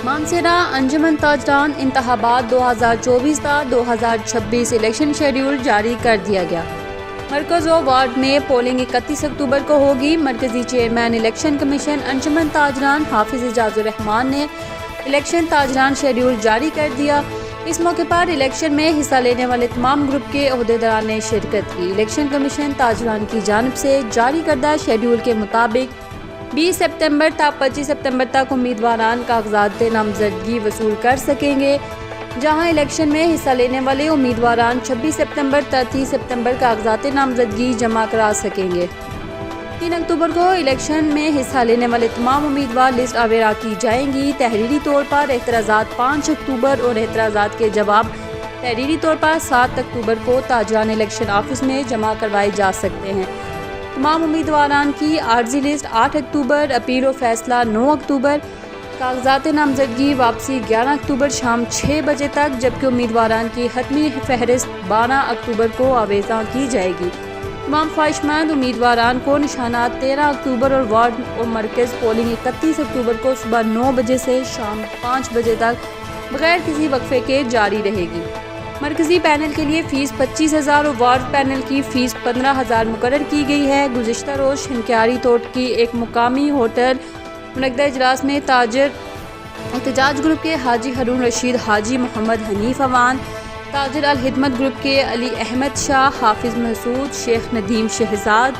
مانسہرہ انجمن تاجران انتخابات 2024 تا 2026 election schedule جاری کر دیا گیا۔ مرکز و وارڈ میں پولنگ 31 اکتوبر کو ہوگی۔ مرکزی چیئرمین الیکشن کمیشن انجمن تاجران حافظ اعجاز الرحمان نے الیکشن تاجران شیڈیول جاری کر دیا۔ اس موقع پر الیکشن میں حصہ لینے والے تمام گروپ کے عہدیداران نے شرکت کی۔ الیکشن کمیشن تاجران کی جانب سے جاری کردہ شیڈیول کے مطابق 20 ستمبر تا 25 ستمبر تک امیدواران کاغذات نامزدگی وصول کر سکیں گے، جہاں الیکشن میں حصہ لینے والے امیدواران 26 ستمبر تا 30 ستمبر کاغذات نامزدگی جمع کرا سکیں گے۔ 3 اکتوبر کو الیکشن میں حصہ لینے والے تمام امیدوار لسٹ آویرا کی جائیں گی۔ تحریری طور پر اعتراضات 5 اکتوبر اور اعتراضات کے جواب تحریری طور پر 7 اکتوبر کو تاجران الیکشن آفس میں جمع کروائے جا سکتے ہیں۔ تمام امیدواران کی عارضی لسٹ 8 اکتوبر، اپیل و فیصلہ 9 اکتوبر، کاغذات نامزدگی واپسی 11 اکتوبر شام 6 بجے تک، جبکہ امیدواران کی حتمی فہرست 12 اکتوبر کو آویزاں کی جائے گی۔ تمام خواہش مند امیدواران کو نشانات 13 اکتوبر اور وارڈ و مرکز پولنگ 31 اکتوبر کو صبح 9 بجے سے شام 5 بجے تک بغیر کسی وقفے کے جاری رہے گی۔ مرکزی پینل کے لیے فیس 25,000 اور وارڈ پینل کی فیس 15,000 مقرر کی گئی ہے۔ گزشتہ روز شنکیاری توٹ کی ایک مقامی ہوٹل منعقدہ اجلاس میں تاجر احتجاج گروپ کے حاجی ہارون رشید، حاجی محمد حنیف اوان، تاجر الخدمت گروپ کے علی احمد شاہ، حافظ محسود، شیخ ندیم شہزاد،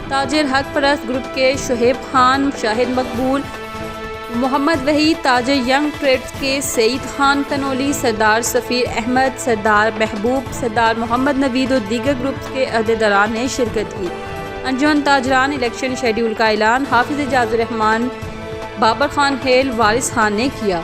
تاجر حق پرست گروپ کے شہیب خان، شاہد مقبول، محمد وحید، تاجر ینگ ٹریڈز کے سعید خان کنولی، سردار سفیر احمد، سردار محبوب، سردار محمد نوید اور دیگر گروپس کے عہدیداران نے شرکت کی۔ انجمن تاجران الیکشن شیڈیول کا اعلان حافظ اعجاز الرحمان، بابر خان ہیل، وارث خان نے کیا۔